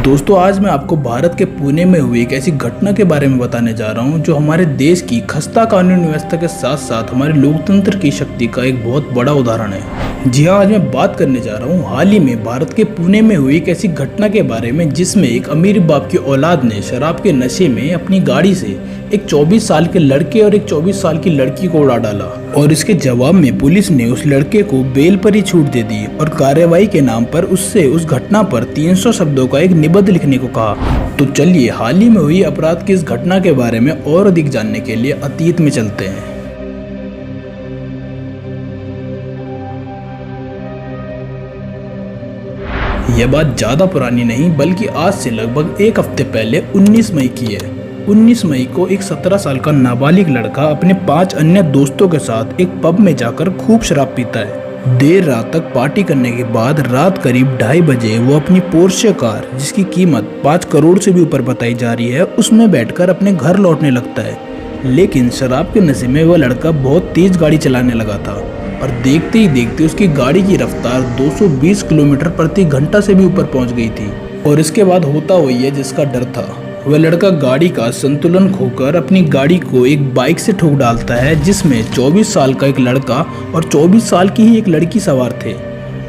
दोस्तों आज मैं आपको भारत के पुणे में हुई एक ऐसी घटना के बारे में बताने जा रहा हूं जो हमारे देश की खस्ता कानून व्यवस्था के साथ साथ हमारे लोकतंत्र की शक्ति का एक बहुत बड़ा उदाहरण है। जी हाँ, आज मैं बात करने जा रहा हूं हाल ही में भारत के पुणे में हुई एक ऐसी घटना के बारे में जिसमें एक अमीर बाप की औलाद ने शराब के नशे में अपनी गाड़ी से एक 24 साल के लड़के और एक 24 साल की लड़की को उड़ा डाला और इसके जवाब में पुलिस ने उस लड़के को बेल पर ही छूट दे दी और कार्रवाई के नाम पर उससे उस घटना पर 300 शब्दों का एक निबंध लिखने को कहा। तो चलिए हाल ही में हुई अपराध की इस घटना के बारे में और अधिक जानने के लिए अतीत में चलते हैं। यह बात ज्यादा पुरानी नहीं बल्कि आज से लगभग एक हफ्ते पहले 19 मई की है। 19 मई को एक 17 साल का नाबालिग लड़का अपने 5 अन्य दोस्तों के साथ एक पब में जाकर खूब शराब पीता है। देर रात तक पार्टी करने के बाद रात करीब 2:30 बजे वो अपनी पोर्शे कार, जिसकी कीमत 5 करोड़ से भी ऊपर बताई जा रही है, उसमें बैठकर अपने घर लौटने लगता है। लेकिन शराब के नशे में वह लड़का बहुत तेज गाड़ी चलाने लगा था और देखते ही देखते उसकी गाड़ी की रफ्तार 220 किलोमीटर प्रति घंटा से भी ऊपर पहुंच गई थी। और इसके बाद होता वही है जिसका डर था। वह लड़का गाड़ी का संतुलन खोकर अपनी गाड़ी को एक बाइक से ठोक डालता है जिसमें 24 साल का एक लड़का और 24 साल की ही एक लड़की सवार थे।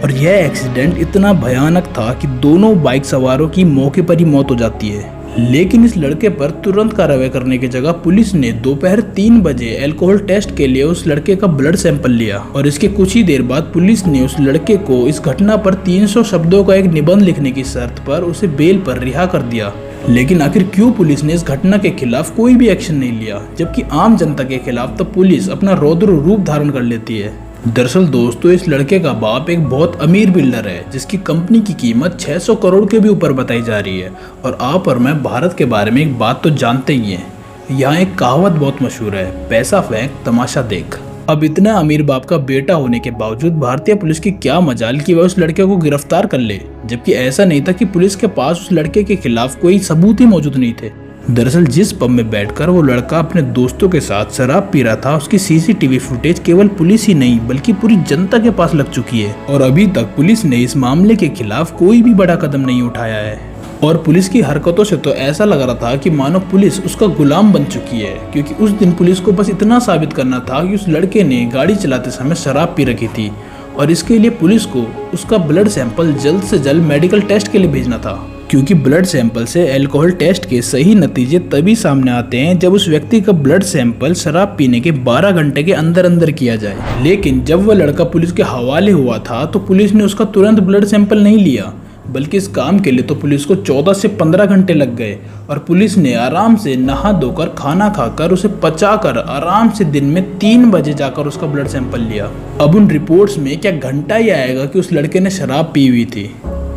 और यह एक्सीडेंट इतना भयानक था कि दोनों बाइक सवारों की मौके पर ही मौत हो जाती है। लेकिन इस लड़के पर तुरंत कार्रवाई करने की जगह पुलिस ने दोपहर 3 बजे अल्कोहल टेस्ट के लिए उस लड़के का ब्लड सैंपल लिया और इसके कुछ ही देर बाद पुलिस ने उस लड़के को इस घटना पर 300 शब्दों का एक निबंध लिखने की शर्त पर उसे बेल पर रिहा कर दिया। लेकिन आखिर क्यों पुलिस ने इस घटना के खिलाफ कोई भी एक्शन नहीं लिया, जबकि आम जनता के खिलाफ तो पुलिस अपना रौद्र रूप धारण कर लेती है। दरअसल दोस्तों, इस लड़के का बाप एक बहुत अमीर बिल्डर है जिसकी कंपनी की कीमत 600 करोड़ के भी ऊपर बताई जा रही है। और आप और मैं भारत के बारे में एक बात तो जानते ही हैं। यहाँ एक कहावत बहुत मशहूर है, पैसा फेंक तमाशा देख। अब इतना अमीर बाप का बेटा होने के बावजूद भारतीय पुलिस की क्या मजाल कि वह उस लड़के को गिरफ्तार कर ले, जबकि ऐसा नहीं था कि पुलिस के पास उस लड़के के खिलाफ कोई सबूत ही मौजूद नहीं थे। दरअसल जिस पब में बैठकर वो लड़का अपने दोस्तों के साथ शराब पी रहा था, उसकी सीसीटीवी फुटेज केवल पुलिस ही नहीं बल्कि पूरी जनता के पास लग चुकी है और अभी तक पुलिस ने इस मामले के खिलाफ कोई भी बड़ा कदम नहीं उठाया है। और पुलिस की हरकतों से तो ऐसा लग रहा था कि मानो पुलिस उसका गुलाम बन चुकी है, क्योंकि उस दिन पुलिस को बस इतना साबित करना था कि उस लड़के ने गाड़ी चलाते समय शराब पी रखी थी और इसके लिए पुलिस को उसका ब्लड सैंपल जल्द से जल्द मेडिकल टेस्ट के लिए भेजना था, क्योंकि ब्लड सैंपल से अल्कोहल टेस्ट के सही नतीजे तभी सामने आते हैं जब उस व्यक्ति का ब्लड सैंपल शराब पीने के 12 घंटे के अंदर अंदर किया जाए। लेकिन जब वह लड़का पुलिस के हवाले हुआ था तो पुलिस ने उसका तुरंत ब्लड सैंपल नहीं लिया, बल्कि इस काम के लिए तो पुलिस को 14 से 15 घंटे लग गए और पुलिस ने आराम से नहा धोकर खाना खाकर उसे पचाकर आराम से दिन में 3 बजे जाकर उसका ब्लड सैंपल लिया। अब उन रिपोर्ट्स में क्या घंटा ही आएगा कि उस लड़के ने शराब पी हुई थी।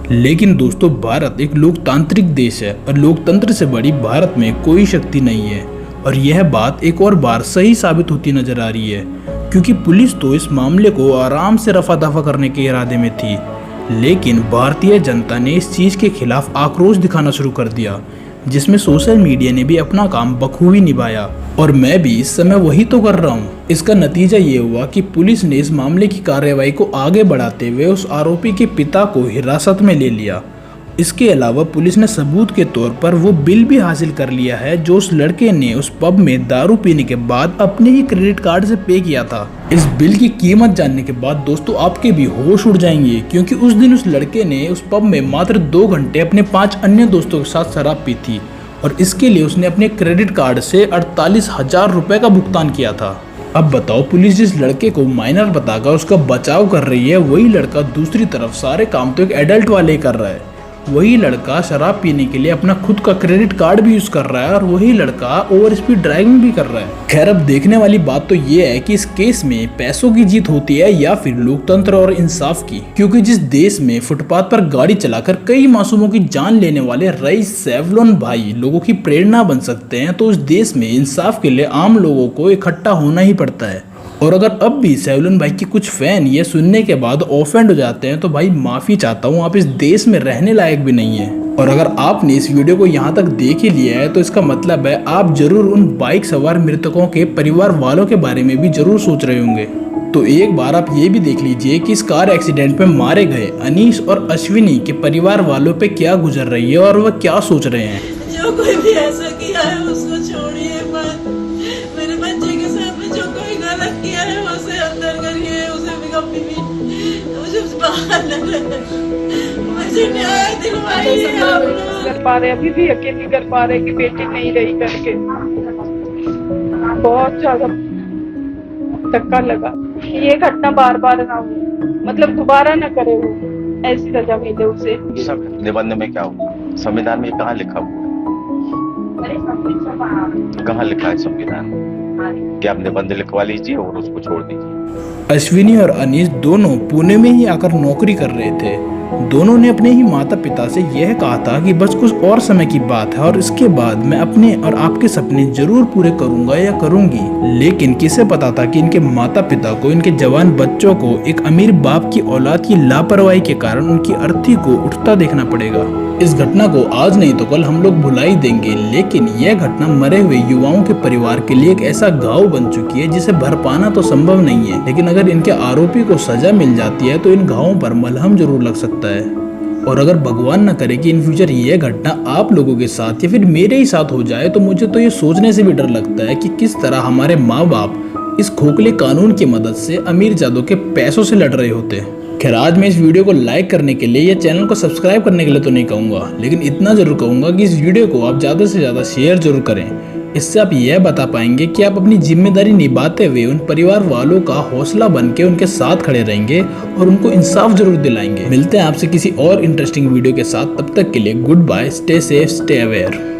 लेकिन दोस्तों, भारत एक लोकतांत्रिक देश है और लोकतंत्र से बड़ी भारत में कोई शक्ति नहीं है। और यह बात एक और बार सही साबित होती नजर आ रही है, क्योंकि पुलिस तो इस मामले को आराम से रफा दफा करने के इरादे में थी, लेकिन भारतीय जनता ने इस चीज के खिलाफ आक्रोश दिखाना शुरू कर दिया, जिसमें सोशल मीडिया ने भी अपना काम बखूबी निभाया और मैं भी इस समय वही तो कर रहा हूँ। इसका नतीजा ये हुआ कि पुलिस ने इस मामले की कार्रवाई को आगे बढ़ाते हुए उस आरोपी के पिता को हिरासत में ले लिया। इसके अलावा पुलिस ने सबूत के तौर पर वो बिल भी हासिल कर लिया है जो उस लड़के ने उस पब में दारू पीने के बाद अपने ही क्रेडिट कार्ड से पे किया था। इस बिल की कीमत जानने के बाद दोस्तों आपके भी होश उड़ जाएंगे, क्योंकि उस दिन उस लड़के ने उस पब में मात्र 2 घंटे अपने 5 अन्य दोस्तों के साथ शराब पी थी और इसके लिए उसने अपने क्रेडिट कार्ड से 48,000 रुपए का भुगतान किया था। अब बताओ, पुलिस जिस लड़के को माइनर बताकर उसका बचाव कर रही है, वही लड़का दूसरी तरफ सारे काम तो एक एडल्ट वाले ही कर रहा है। वही लड़का शराब पीने के लिए अपना खुद का क्रेडिट कार्ड भी यूज कर रहा है और वही लड़का ओवर स्पीड ड्राइविंग भी कर रहा है। खैर, अब देखने वाली बात तो ये है कि इस केस में पैसों की जीत होती है या फिर लोकतंत्र और इंसाफ की, क्योंकि जिस देश में फुटपाथ पर गाड़ी चलाकर कई मासूमों की जान लेने वाले रईस सेवलोन भाई लोगों की प्रेरणा बन सकते हैं, तो उस देश में इंसाफ के लिए आम लोगों को इकट्ठा होना ही पड़ता है। और अगर अब भी सेवलोन भाई की कुछ फैन ये सुनने के बाद ऑफेंड हो जाते हैं तो भाई माफी चाहता हूँ, आप इस देश में रहने लायक भी नहीं है। और अगर आपने इस वीडियो को यहाँ तक देख ही लिया है तो इसका मतलब है आप जरूर उन बाइक सवार मृतकों के परिवार वालों के बारे में भी जरूर सोच रहे होंगे। तो एक बार आप ये भी देख लीजिए कि इस कार एक्सीडेंट में मारे गए अनीश और अश्विनी के परिवार वालों पे क्या गुजर रही है और वह क्या सोच रहे हैं। जो कोई भी ऐसा किया है उसको छोड़िए मत। मेरे बच्चे के साथ में जो कोई गलत किया है उसे अंदर करिए, उसे भी कभी भी मुझे बाहर न रहे। मुझे न्याय दिलवाइए आप लोग। कर पा रहे, अभी भी यकीन नहीं कर पा रहे कि बेटी नहीं रही करके। बहुत ज्यादा धक्का लगा। ये घटना बार बार ना हो, मतलब दोबारा ना करे वो, ऐसी सजा मिले उसे। सब निबंध में क्या हो, संविधान में कहाँ लिखा हुआ है? कहाँ लिखा है संविधान में कि आप निबंध लिखवा लीजिए और उसको छोड़ दीजिए। अश्विनी और अनीश दोनों पुणे में ही आकर नौकरी कर रहे थे। दोनों ने अपने ही माता पिता से यह कहा था कि बस कुछ और समय की बात है और इसके बाद मैं अपने और आपके सपने जरूर पूरे करूंगा या करूंगी। लेकिन किसे पता था कि इनके माता पिता को इनके जवान बच्चों को एक अमीर बाप की औलाद की लापरवाही के कारण उनकी अर्थी को उठता देखना पड़ेगा। इस घटना को आज नहीं तो कल हम लोग भुला ही देंगे, लेकिन यह घटना मरे हुए युवाओं के परिवार के लिए एक ऐसा घाव बन चुकी है जिसे भर पाना तो संभव नहीं है। लेकिन अगर इनके आरोपी को सजा मिल जाती है तो इन घावों पर मलहम जरूर लग सकता है। और अगर भगवान न करे कि इन फ्यूचर यह घटना आप लोगों के साथ या फिर मेरे ही साथ हो जाए तो मुझे तो ये सोचने से भी डर लगता है कि किस तरह हमारे माँ बाप इस खोखले कानून की मदद से अमीरजादों के पैसों से लड़ रहे होते। खैर, आज मैं इस वीडियो को लाइक करने के लिए या चैनल को सब्सक्राइब करने के लिए तो नहीं कहूँगा, लेकिन इतना जरूर कहूँगा कि इस वीडियो को आप ज़्यादा से ज़्यादा शेयर जरूर करें। इससे आप यह बता पाएंगे कि आप अपनी जिम्मेदारी निभाते हुए उन परिवार वालों का हौसला बन के उनके साथ खड़े रहेंगे और उनको इंसाफ जरूर दिलाएंगे। मिलते हैं आपसे किसी और इंटरेस्टिंग वीडियो के साथ, तब तक के लिए good bye, stay safe, stay aware.